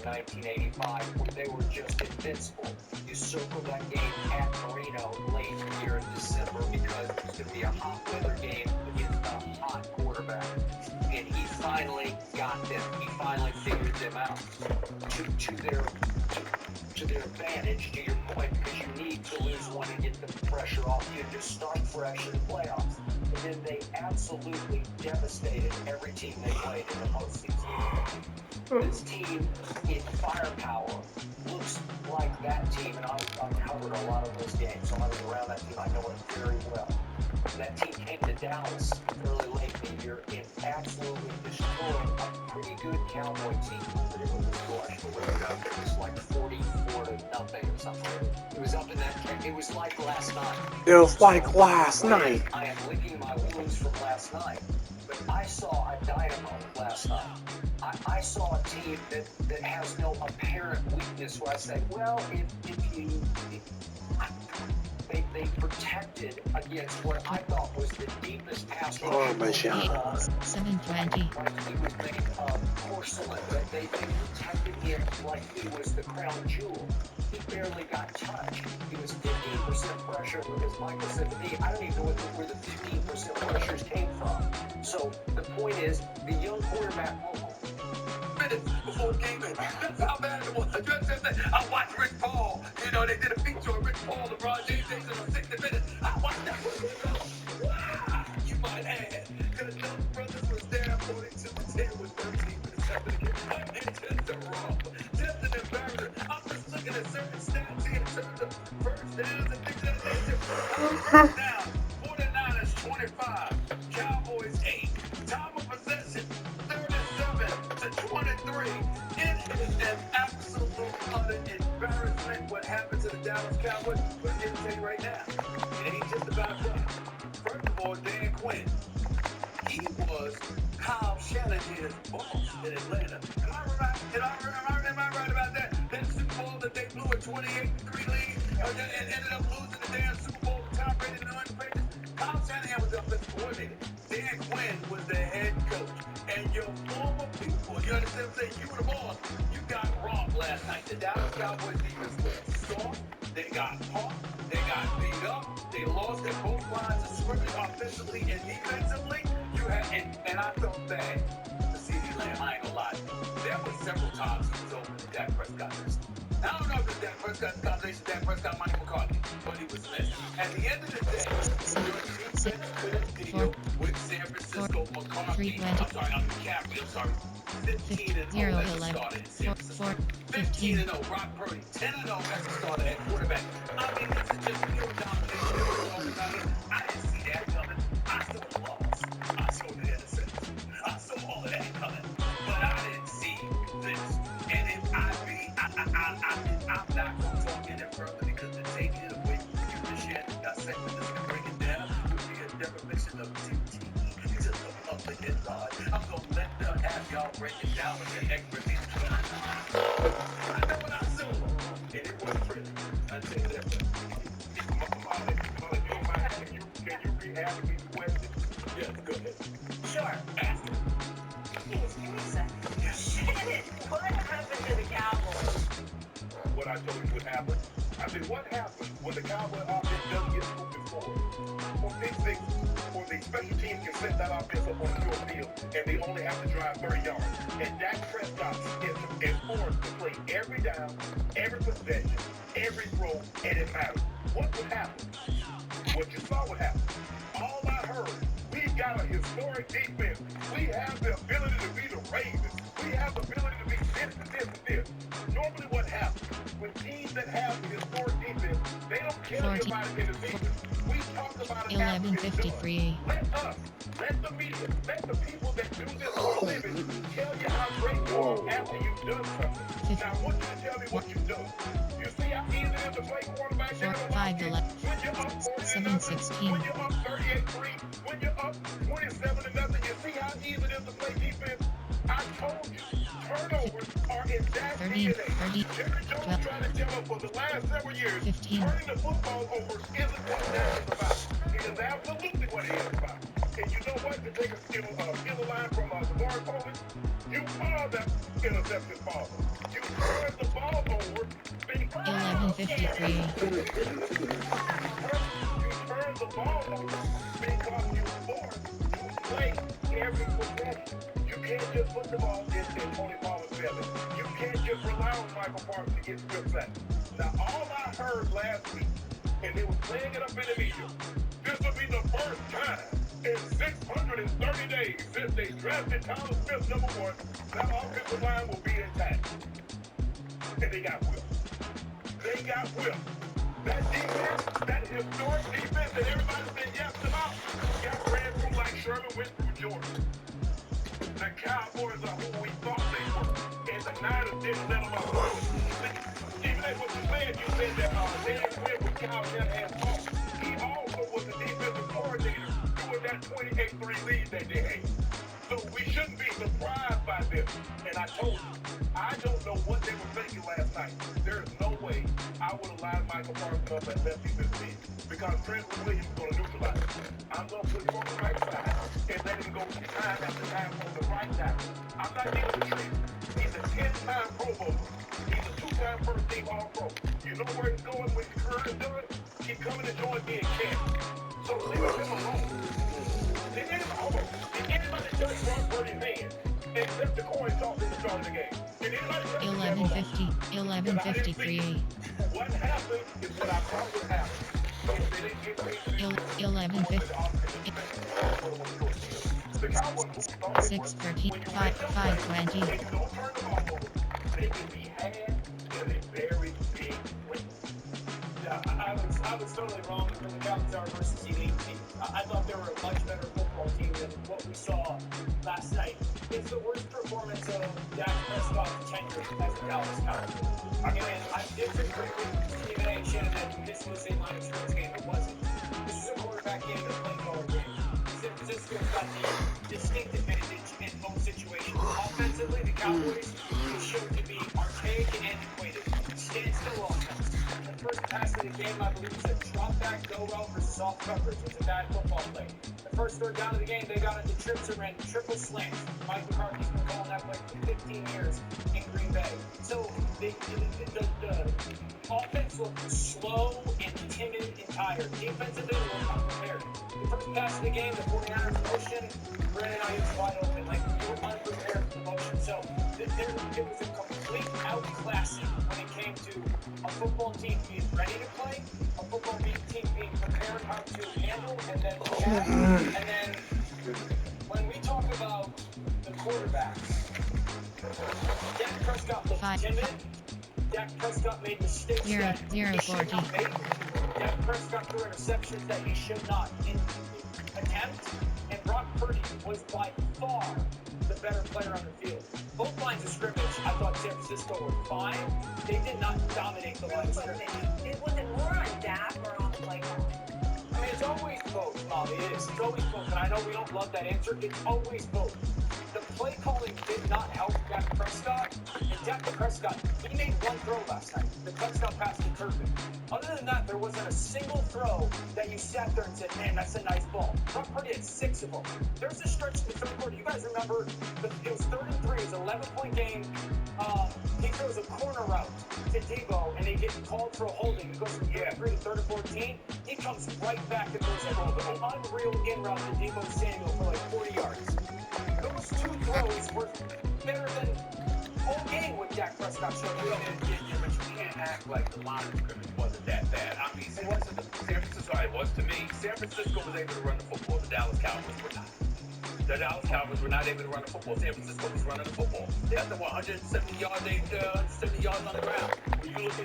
in 1985 where they were just invincible. You circle that game at Marino late here in December because it's going to be a hot weather game against a hot quarterback. And he finally got them. He finally figured them out to their advantage, to your point, because you need to lose one and get the pressure off you. Just start fresh in the playoffs. And then they absolutely devastated every team they played in the postseason. This team in firepower looks like that team, and I've covered a lot of those games, so I was around that team. I know it very well. That team came to Dallas early late in the year and absolutely destroyed a pretty good Cowboy team. But it was a score. It was like 44-0 or something. It was up in that. It was like last night. It was like last night. I am licking my wounds from last night, but I saw a dynamo last night. I saw a team that has no apparent weakness where I say, well, they protected against what I thought was the deepest pass rush. Oh, my God. 720. Like he was made of porcelain. They protected him like he was the crown jewel. He barely got touched. He was 15% pressure, as Michael said to me. I don't even know where the 15% pressures came from. So the point is, the young quarterback minutes before game day. That's how bad it was. I watched Rich Paul. You know, they did a feature on Rich Paul, LeBron James in 60 minutes. I watched that. Wow, you might add. Because the brothers was there 42-10 with 13 minutes left in the game. It's just a romp. Just an embarrassment. I'm just looking at certain stats here in terms of first downs and things like that. First down, 49ers 25, Cowboys 8. Time of possession, 37-23. It is an absolute utter embarrassment what happened to the Dallas Cowboys. But I'm going to tell you right now, it ain't just about that. First of all, Dan Quinn, he was Kyle Shanahan's boss in Atlanta. Am I right about that? That Super Bowl that they blew a 28-3 lead and ended up losing the damn Super Bowl to Tom Brady and the Unfriended. Kyle Shanahan was the offensive coordinator. Dan Quinn was the head coach. And your former people, you understand what I'm saying? You were the boss. You got robbed last night. The Dallas Cowboys defense was soft. They got pumped. They got beat up. They lost at both lines of scrimmage, offensively and defensively. You had, and I felt bad to see CeeDee Lamb. I ain't gonna lie. There were several times he was open to Dak Prescott. I don't know if it's Dak Prescott's combination, Dak Prescott, Mike McCarthy, but he was missed. At the end of the day, your team deal with San Francisco, McCarthy, I'm sorry, I'm McCaffrey, I'm sorry, 15-0 as a starter in San Francisco. 15-0, Brock Purdy, 10-0 as a starter at quarterback. I mean, this is just pure domination. I didn't see that coming. I saw the loss. I saw the interception. I saw all of that coming. But I didn't see this. And if I'm not going to talk any further because to take it away from you to share and dissect this and break it down would be a definition of TTE. It's just a public inside. I'm going to let them have y'all break it down with their expertise. I know what I saw. And it was pretty. I tell you that. Can you re-ask me the question? Yes, go ahead. Sure. Ask it. Yes, give me a second. Yes. What happened to the Cowboys? What I told you would happen. I said, what happens when the Cowboy offense doesn't get moving forward? Or the special team can set that offense up on the short field, and they only have to drive 30 yards. And Dak Prescott is forced to play every down, every possession, every throw, and it matters. What would happen? What you saw would happen. All I heard, we've got a historic defense. We have the ability to be the Ravens. We have the ability to be this and this and this. Normally what happens, when teams that have the historic defense, they don't kill anybody in the defense. We talk about it after it's done. Let the media, let the people that do this for a living tell you how great you are after you've done something. Now I want you to tell me what you've done. You see how easy it is to play quarterback down the line? When you're up 40-0, when you're up 38-3, when you're up 27-0, you see how easy it is to play defense? I told you, turn turnovers are in that 30, DNA. 30, Jerry Jones 12, tried to tell us for the last several years, 15. turning the football over isn't what that is about. It is absolutely what it is about. And you know what? To take a skill line from Lamar Coleman, you are that interception father. You turn the ball over. 11:53. You turn the ball over because you force to play every possession. You can't just put the ball in Tony Pollard's belly. You can't just rely on Michael Parsons to get strip sacks. Now, all I heard last week, and they were playing it up in the media, this will be the first time in 630 days since they drafted Tyler Smith #1, that offensive line will be intact. And they got whipped. They got whipped. That defense, that historic defense that everybody said yes about, got ran through like Sherman went through Georgia. The Cowboys are who we thought they were. And the Niners didn't let them off. Even at what you said that Dan Quinn was Kyle Shanahan's fault. He also was the defensive coordinator doing that 28-3 lead that they had. So we shouldn't be surprised by this. And I told you, I don't know what they were thinking last night. There is no way I would have lined Michael Parsons up at left defensive end because Trent Williams is going to neutralize him. I'm going to put him on the right side and let him go time after time on the right side. I'm not giving him Trent. He's a 10-time Pro Bowler. He's a 2-time first-team All-Pro. You know where he's going when his career is done? He's coming to join me in camp. So leave him alone. Did anybody touch Brock Purdy's hand except the coin toss at the start of the game? Did anybody touch 11:53. What happened is what I thought would happen. If they didn't get paid, 11:50. the Cowboys will 6:13. 5:20. if you don't turn the ball over, they can be had in a very big way. Yeah, I was totally wrong for the Cowboys are versus the elite team. I thought they were a much better football team than what we saw last night. It's the worst performance of Dak Prescott's tenure as a Dallas Cowboy. And I disagree with Stephen A. and Shannon that this was a line of scrimmage game. It wasn't. This is a quarterback game and a play caller game. San Francisco's got the distinct advantage in both situations. Offensively, the Cowboys showed to be archaic and antiquated. Standstill offense. The first pass of the game, I believe, was a drop back go route versus off coverage. It was a bad football play. The first third down of the game, they got into trips and ran triple slants. Mike McCarthy's been calling that play for 15 years in Green Bay. So the offense looked slow and timid and tired. Defensively, they were unprepared. The first pass of the game, the 49ers motion, Brandon Ayuk's wide open. Like, we were unprepared for the motion. So it was a complete outclassing when it came to a football team being ready to play, a football team being prepared how to handle and then react. And then when we talk about the quarterbacks, Dak Prescott looked timid. Dak Prescott made mistakes that he should not make. Dak Prescott threw interceptions that he should not attempt. And Brock Purdy was by far the better player on the field. Both lines of scrimmage, I thought San Francisco were fine. They did not dominate the line of scrimmage. It wasn't more on Dak or on the play call. I mean, it's always both, Molly. It is. It's always both. And I know we don't love that answer. It's always both. The play calling did not help Dak Prescott. And Dak Prescott, he made one throw last night. The touchdown pass to Turpin. Other than that, there wasn't a single throw that you sat there and said, man, that's a nice ball. Brock Purdy had 6 of them. There's a stretch in the third quarter. You guys remember, it was 3rd and 3. It was an 11-point game. He throws a corner route to Debo, and they get called for a holding. It goes from 3rd and 3 to 3rd and 14. He comes right back and throws an unreal in-route to Debo Samuel for like 40 yards. Those 2 throws were better than whole game with Dak Prescott showing. But you can't act like the line of scrimmage wasn't that bad. I mean, San Francisco, it was to me. San Francisco was able to run the football. The Dallas Cowboys were not. The Dallas Cowboys were not able to run the football. San Francisco was running the football. That's the 170 yards on the ground.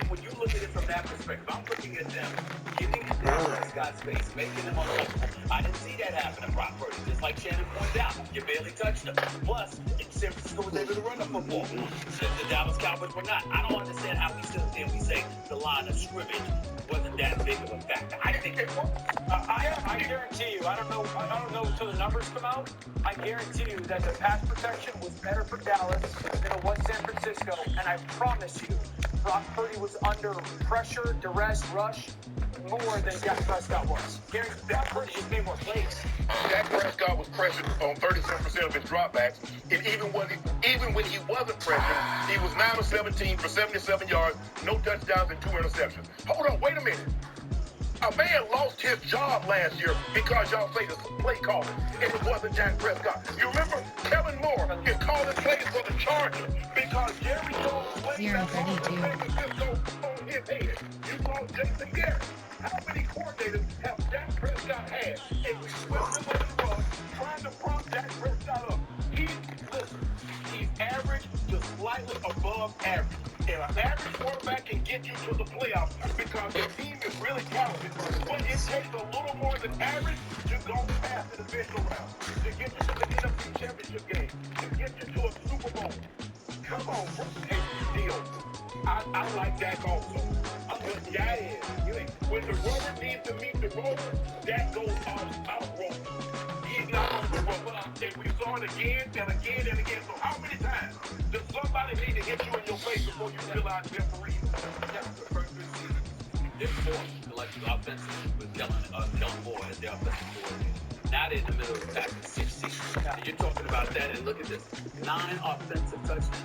when you look at it from that perspective, I'm looking at them getting in Dak Prescott's face, making him uncomfortable. I didn't see that happen to Brock Purdy. Just like Shannon pointed out, you barely touched him. Plus, San Francisco was able to run the football. The Dallas Cowboys were not. I don't understand how we sit there and we say the line of scrimmage wasn't that big of a factor. I think it was. I guarantee you, I don't know until the numbers come out. I guarantee you that the pass protection was better for Dallas than it was San Francisco, and I promise you, Brock Purdy was under pressure, duress, rush more than Dak Prescott was. Brock Purdy just made more plays. Dak Prescott was pressured on 37% of his dropbacks, and even when he wasn't pressured, he was 9 of 17 for 77 yards, no touchdowns, and 2 interceptions. Hold on, wait a minute. A man lost his job last year because y'all say the play calling, and it wasn't Dak Prescott. You remember Kellen Moore is calling plays for the Chargers because Jerry Jones played that on his head. You saw Jason Garrett. How many coordinators have Dak Prescott had? And we swept him under the rug trying to prop Dak Prescott up. He's average to slightly above average. And an average quarterback can get you to the playoffs because the team is really talented. But it takes a little more than average to go past the divisional round, to get you to the NFC Championship game, to get you to a Super Bowl. Come on, deal. I like Dak also. When the rubber needs to meet the road, Dak goes out road. He's not on the rubber. And we saw it again and again and again. So how many times does somebody need to hit you in your face before you realize they're for real? That's the first good season. This fourth, like the offensive with Kellen Moore as the offensive coordinator. Now they're in the middle of the pack in 6 seasons. And you're talking about that, and look at this. 9 offensive touchdowns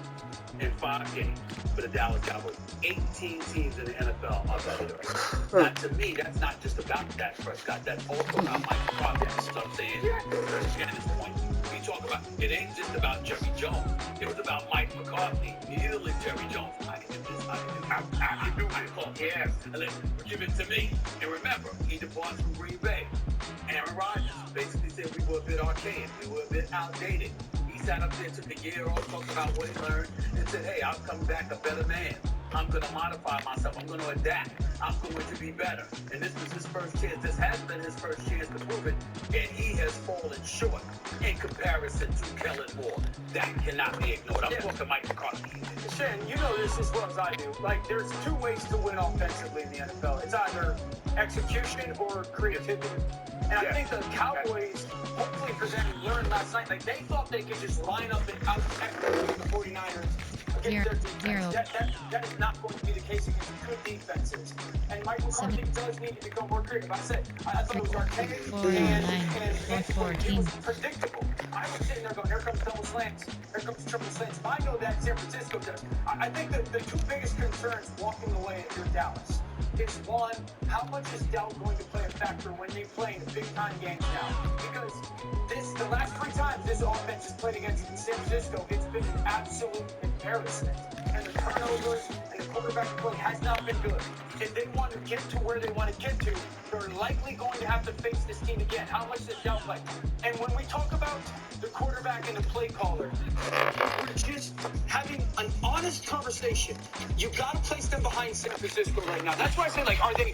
in 5 games for the Dallas Cowboys. 18 teams in the NFL are better. Now, to me, that's not just about Dak Prescott. That's also about Mike McCarthy. So I'm saying, Shannon's point, we talk about, it ain't just about Jerry Jones. It was about Mike McCarthy nearly Jerry Jones. I can do this, I can do this. Yes. And then give it to me. And remember, he departs from Green Bay. Aaron Rodgers basically said we were a bit archaic. We were a bit outdated. He sat up there, took a year off, talked about what he learned, and said, hey, I'll come back a better man. I'm going to modify myself. I'm going to adapt. I'm going to be better. And this was his first chance. This has been his first chance to prove it. And he has fallen short in comparison to Kellen Moore. That cannot be ignored. I'm talking Mike McCarthy. Shannon, you know this as well as I do. Like, there's 2 ways to win offensively in the NFL. It's either execution or creativity. And I think the Cowboys, hopefully for them, learned last night, like, they thought they could just line up and out-technically the 49ers. That is not going to be the case against good defenses. And Mike McCarthy does need to become more creative. I thought it was archaic and it was predictable. I was sitting there going, here comes double slants, here comes triple slants. I know that San Francisco does. I think that the 2 biggest concerns walking away if you're Dallas is, one, how much is Dell going to play a factor when they play in the big-time games now? Because the last 3 times this offense has played against San Francisco, it's been an absolute embarrassment. And the turnovers and the quarterback play has not been good. If they want to get to where they want to get to, they're likely going to have to face this team again. How much does Dell play? And when we talk about the quarterback and the play caller, we're just having an honest conversation. You got to place them behind San Francisco right now. That's why I say, like, are they,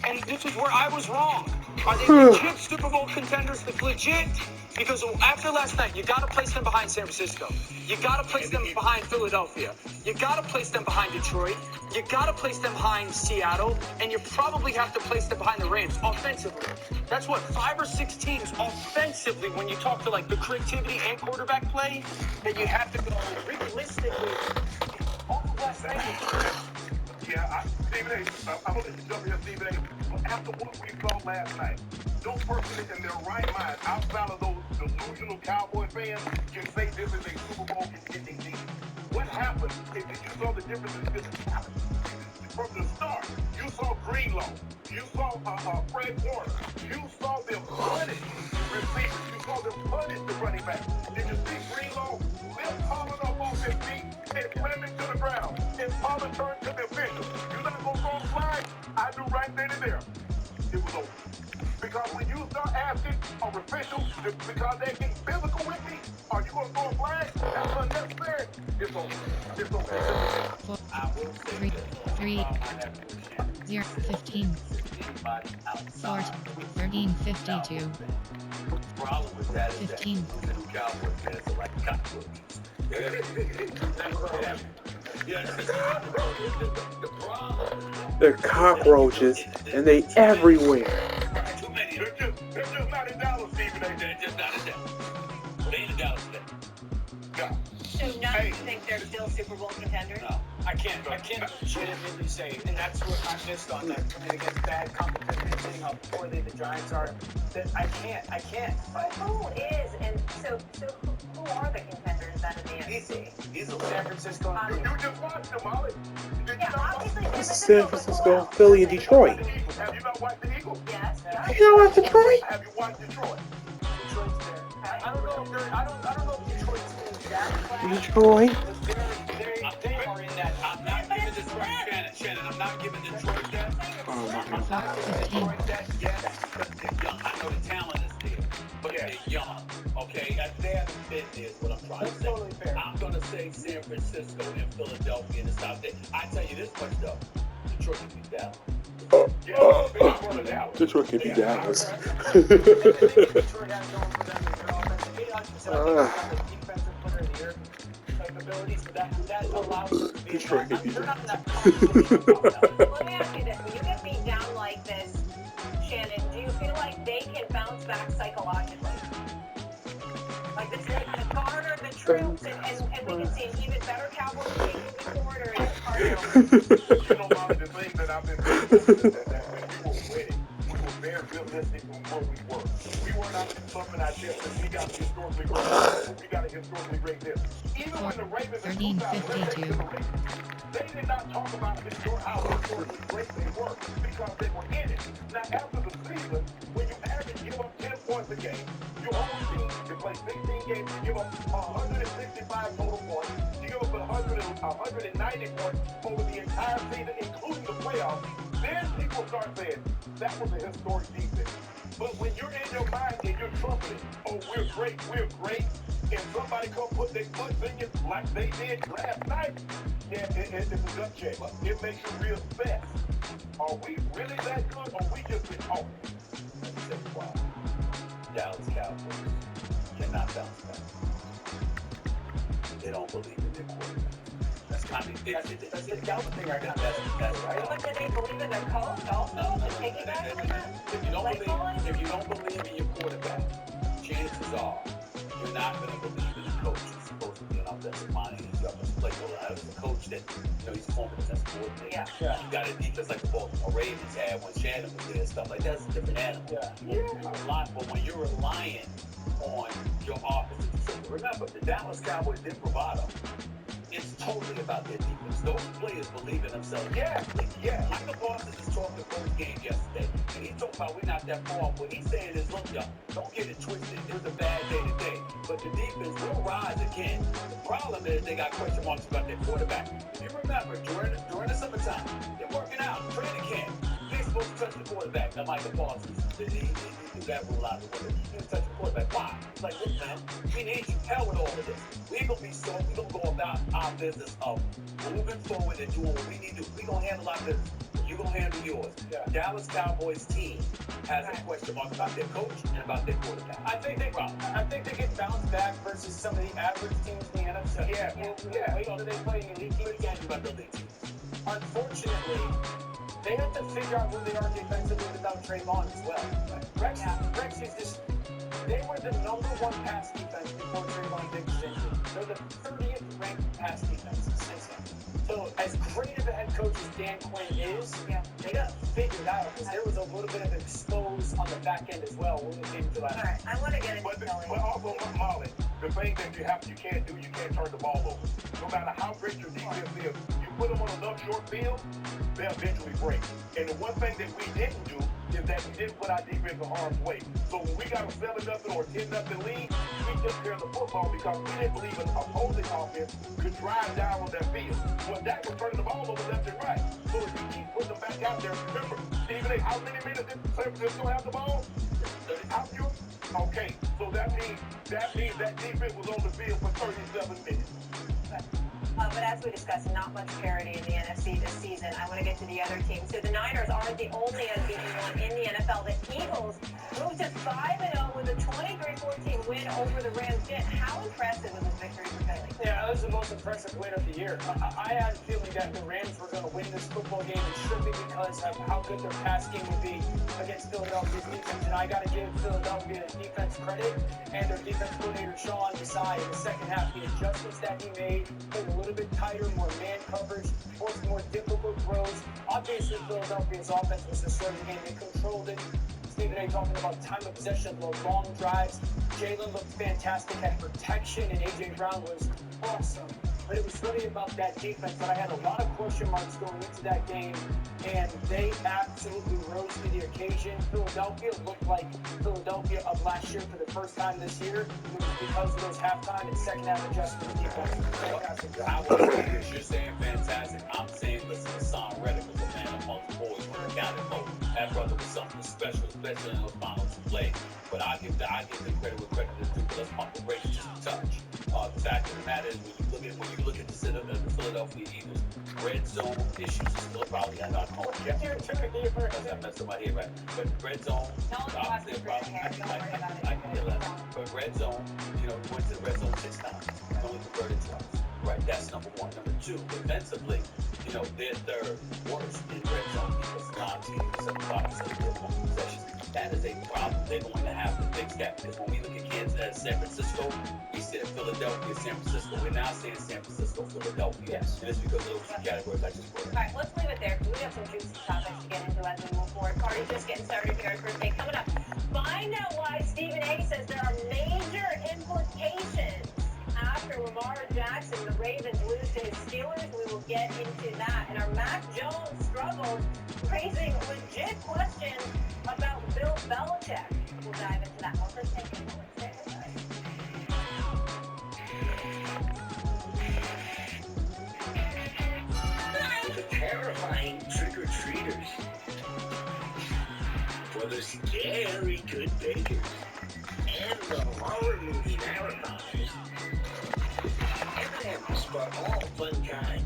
and this is where I was wrong, are they legit Super Bowl contenders? If legit, because after last night, you got to place them behind San Francisco. You got to place them behind Philadelphia. You got to place them behind Detroit. You got to place them behind Seattle. And you probably have to place them behind the Rams offensively. That's what, 5 or 6 teams offensively, when you talk to, like, the creativity and quarterback play, that you have to go realistically. All of last night. Yeah, Stephen A. I'm going to let you jump here, Stephen A. After what we saw last night, no person in their right mind, outside of those delusional Cowboy fans, can say this is a Super Bowl contending team. What happened is that you saw the difference in physicality. From the start, you saw Greenlaw, you saw Fred Warner, you saw them punish receivers, you saw them punish the running back. Did you see Greenlaw lift Pollard up off his feet and slam him to the ground? And Pollard turned to the official. You're not going to go fly? I knew right then and there it was over. Because when you start asking a official because they're getting physical with me, are you going to throw a flag? That's unnecessary. It's over. It's over. I will say 3, this. 3, I have to share. 0, 15, Anybody 4, outside. 13, 52, The problem with that is 15. that the Cowboy fans are like cockroaches. Yeah, the problem. They're cockroaches, and they everywhere. Too many. They're just not in Dallas, Stephen. They're just not in Dallas. They ain't in Dallas today. No. So now you think they're still Super Bowl contenders? No. I can't legitimately say, and that's what I missed on that playing against bad competition and seeing how poorly the Giants are. That I can't. But who is, and so who are the contenders then in the NFC? He's a San Francisco and You just watched them, Molly. Did you Yeah, not watch obviously them? San San Francisco. Francisco, Philly, and Detroit. Have you not watched the Eagles? Yes. You know what, Detroit? Have you watched Detroit? Detroit's there. I don't know if they're. I don't know if Detroit's in that class. Detroit. But they are in that. I'm not giving Detroit, Shannon, I'm not giving Detroit that. Oh my I'm God. not giving Detroit that, yes, because they're young. I know the talent is there, but they're young, okay? They haven't been there is what I'm trying to That's say. totally fair. I'm going to say San Francisco and Philadelphia and the South. I tell you this much, though. Detroit can beat Dallas. Detroit can be Dallas. Detroit has going for them is their offense. They actually said I think it's on the defensive player of the year type abilities, but that allows them to be. Detroit can be They're not in that Let me ask you this: when you get beat down like this, Shannon, do you feel like they can bounce back psychologically? Like this will kind of garner the troops, and we can see an even better Cowboys team moving forward, or is it hard to? You know, Molly, the thing that I've been saying is that when we were winning, we were very realistic in what we were. We were not pumping our chest and we got historically great. We got a historically great this. Even when the Ravens in 2011, they did not talk about how historically great they were because they were in it. Now, after the season, when you average give up 10 points a game, your whole team, you play 16 games, you give up 165 total points, you give up 190 points over the entire season, including the playoffs, then people start saying, that was a historic defense. But when you're in your mind and you're trumpeting, oh, we're great, and somebody come put their foot in you like they did last night, yeah, it's a gut check. It makes you real fast. Are we really that good, or we just been talking? Let me tell you why. Dallas Cowboys cannot bounce back. They don't believe in their quarterback. That's the Dallas thing right now. That's right. But do they believe in their coach also to take it back like that? If you don't believe in your quarterback, chances are you're not going to believe in the coach who's supposed to be an offensive mind. He's up to play as a coach that he's a former defensive coordinator. Yeah. You got a defense like the Baltimore Ravens had when Shannon was there and stuff like that. That's a different animal. But when you're relying on your offensive system, remember the Dallas Cowboys did bravado. It's totally about their defense. Those players believe in themselves. Yeah. Michael Parsons is talking post game yesterday, and he talking about we're not that far. What he's saying is, look, y'all, don't get it twisted. It was a bad day today, but the defense will rise again. The problem is they got question marks about their quarterback. If you remember, during the summertime, they're working out, training camp. They're supposed to touch the quarterback. Now, Michael Parsons, he got ruled out of the way. He was touching the quarterback. Why? It's like, look, man, we need you. Hell with all of this. We're going to go about our business of moving forward and doing what we need to do. We're going to handle our business. You're going to handle yours. Dallas Cowboys team has a question mark about their coach and about their quarterback. I think they get bounced back versus some of the average teams in the NFC. Wait until they play an elite team again. Unfortunately, they have to figure out who they are defensively without Trayvon as well. Rex is just. They were the #1 pass defense before Trayvon Diggs was injured. They're the 30th ranked pass defense since then. So as great of a head coach as Dan Quinn is, they got figured out because there was a little bit of expose on the back end as well when it came to that. All right, I want to get into But Philly. also, Molly, the thing that you can't turn the ball over. No matter how great your defense is, you put them on enough short field, they'll eventually break. And the one thing that we didn't do is that we didn't put our defense in harm's way. So when we got a 7-0 or 10-0 lead, we took care of the football because we didn't believe an opposing offense could drive down on that field. Well, Dak was turning the ball over left and right. So if you keep putting them back out there, remember, Stephen A. say how many minutes did San Francisco have the ball? Okay, so that means that defense was on the field for 37 minutes. But as we discussed, not much parity in the NFC this season. I want to get to the other teams. So the Niners aren't the only unbeaten one in the NFL. The Eagles moved to 5-0 with a 23-14 win over the Rams. How impressive was this victory for Philly? Yeah, that was the most impressive win of the year. I had a feeling that the Rams were going to win this football game strictly because of how good their pass game would be against Philadelphia's defense. And I got to give Philadelphia's defense credit and their defense coordinator, Sean Desai, in the second half. The adjustments that he made, played a little bit tighter, more man coverage, forced more difficult throws. Obviously, Philadelphia's offense was the story of the game. They controlled it. Stephen A. talking about time of possession, the long drives. Jalen looked fantastic at protection, and A.J. Brown was awesome. But it was really about that defense that I had a lot of question marks going into that game, and they absolutely rose to the occasion. Philadelphia looked like Philadelphia of last year for the first time this year. It was because of those halftime and second half adjustments defense. Fantastic job. I would say this. You're saying fantastic. I'm saying listen to Son Reddick was a man amongst boys when he got it home. That brother was something special, especially in those final two plays. But I give them credit where credit is due. Let's pump the brakes just a touch. The fact of the matter is when you look at the Philadelphia Eagles, red zone issues is still probably at our home. I messed up my head, right? But red zone, obviously a problem. I can hear that. But red zone, we went to the red zone 6 times. Only converted twice. Right, that's number one. Number two, defensively, they're third worst in red zone because a lot of teams, 75% of their possessions. That is a problem they're going to have to fix that. Because when we look at San Francisco, we said Philadelphia, San Francisco. We're now saying San Francisco, Philadelphia. Yes. And it's because of those two categories I just put. All right, let's leave it there because we have some juicy topics to get into as we move forward. Party's just getting started here at First Take. Coming up, find out why Stephen A. says there are major implications after Lamar Jackson, the Ravens, lose to his Steelers. We will get into that. And our Mac Jones struggles, raising legit questions about Bill Belichick. We'll dive into that. I'll first take a moment. Stay with us. The terrifying trick-or-treaters. For the scary good bakers. And the horror movie marathoners. M&M's for all fun kind.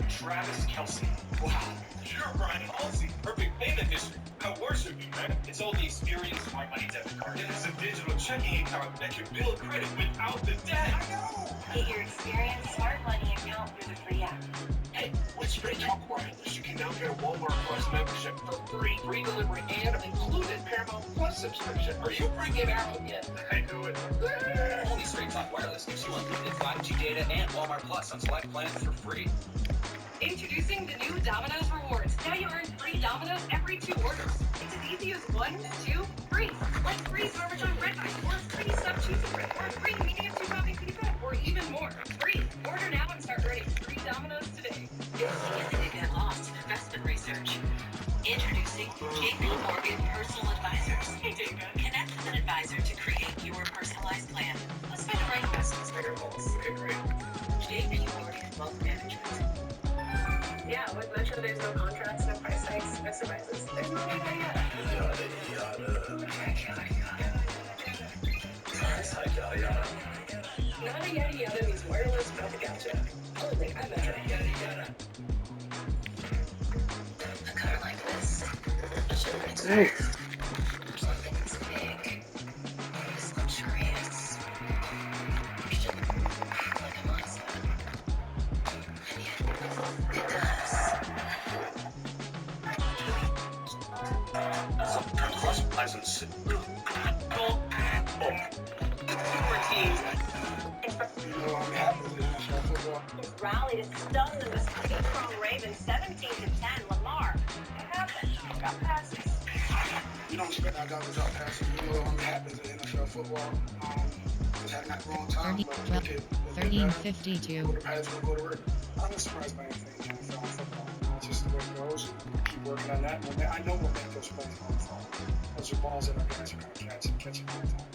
Travis Kelce. Wow, you're Brian Halsey. Perfect payment history. I worship you, man. It's all the experience of my money debit card. It is a digital checking account that can build credit without the debt. I know. Get your experience smart money account through the free app. Hey, with Straight Talk Wireless, you can now get a Walmart Plus membership for free delivery and an included Paramount Plus subscription. Are you freaking out yet? I do it. Only Straight Talk Wireless gives you unlimited 5G data and Walmart Plus on select plans for free. Introducing the new Domino's Rewards. Now you earn free Domino's every 2 orders. It's as easy as 1, 2, free. Like free Parmesan bread ice, or free stuffed cheesy bread, or free medium 2-topping pita bread, or even more. Free. Order now and start earning free Domino's today. Easy to get lost in investment research. Introducing JP Morgan Personal Advisors. Hey, David. Connect with an advisor to create your personalized plan. Let's find the right investments for your goals. Okay, great. JP Morgan Wealth Management. Yeah, with Metro, there's no contracts, no price hikes, no surprises. There's no yada yada. Yada yada. Price hike yada yada. Yada yada yada means wireless without the gotcha. Only at Metro. Yada yada. A car like this. Hey. It's big. It's luxurious. Like a monster. And yet, it does. License. I'm happy with NFL football. His rally to stun the Mesquite-prone Ravens 17-10. Lamar, what happened? Got passes. You don't expect our guys to drop passes. I'm happy with NFL football. Just had not grown time, but look at 13:52. the pads will go to work. I'm not surprised by anything in NFL football. It's just the way it goes. Keep working on that. I know we'll make those plays going forward. Those are balls that our guys are going to catch all the time.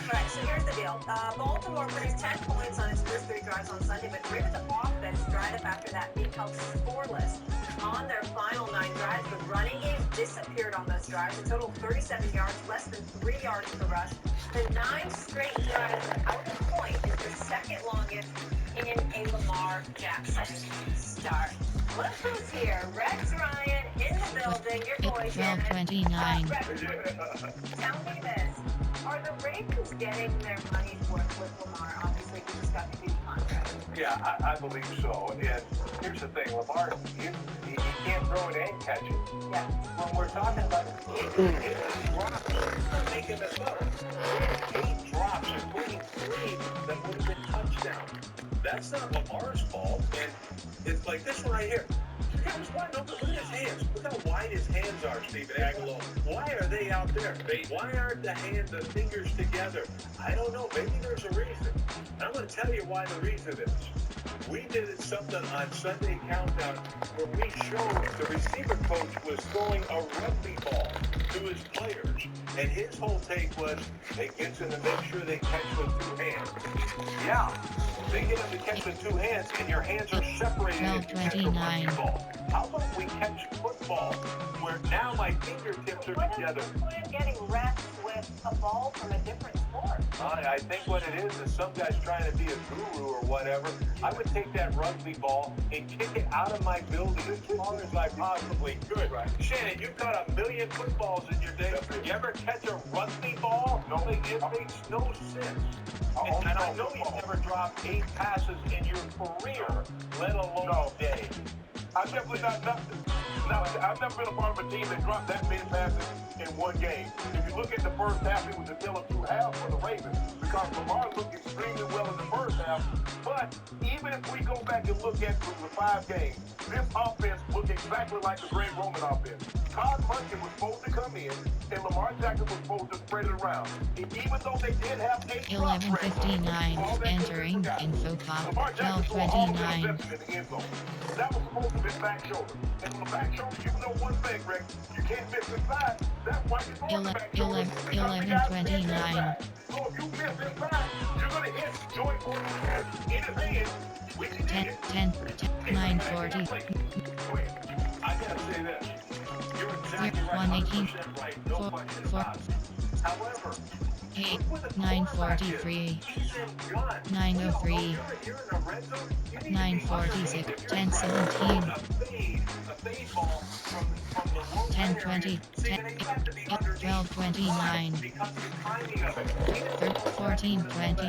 All right, so here's the deal. deal. Baltimore produced 10 points on its first 3 drives on Sunday, but Ravens offense dried up after that being held scoreless on their final 9 drives. The running game disappeared on those drives. A total of 37 yards, less than 3 yards per rush. The 9 straight drives without a point is the second longest in a Lamar Jackson start. Look who's here. Rex Ryan in the building. Your boy, Shannon. 12:29. Rex, tell me this. Are the Ravens getting their money's worth with Lamar? Obviously, he just got the huge contract. Yeah, I believe so. And here's the thing, Lamar, he can't throw it and catch it. Yeah. When we're talking about it, drops, I'm making this up. 8 drops, including 3 that would have been touchdowns. That's not Lamar's fault. And it's like this one right here. Guys, why no? Look at his hands. Look how wide his hands are, Stephen Aguilar. Why are they out there? Why aren't the fingers together? I don't know. Maybe there's a reason. And I'm going to tell you why the reason is. We did something on Sunday Countdown where we showed the receiver coach was throwing a rugby ball to his players. And his whole take was, it gets them to make sure they catch with 2 hands. Yeah. They get them to catch with 2 hands, and your hands are separated if you catch a rugby ball. How about we catch football, where now my fingertips are together? What is getting reps with a ball from a different sport? I think what it is some guy's trying to be a guru or whatever. I would take that rugby ball and kick it out of my building as far as I possibly could. Right. Shannon, you've caught 1,000,000 footballs in your day. You ever catch a rugby ball? No, it makes no sense. And I know you've never dropped 8 passes in your career, let alone a day. I've never been a part of a team that dropped that many passes in one game. If you look at the first half, it was a tale of 2 halves for the Ravens because Lamar looked extremely well in the first half. But even if we go back and look at the 5 games, this offense looked exactly like the Greg Roman offense. Todd Munkin was supposed to come in, and Lamar Jackson was supposed to spread it around. And even though they did have 8 drops, 11:59. Entering info pop. 12:29. That was supposed to be back shoulder. And on the back shoulder, you know one thing, Greg. You can't miss inside. That's why you're throwing the back shoulder. 11:29. So if you miss inside, you're going to hit joint in his hand, which he did. 9:40. I gotta say this. You're exactly right. 118. 100% right. No question about it. However, 9:43. 9:03. 9:46. 10:17. 10:20. 12:29. 14:20.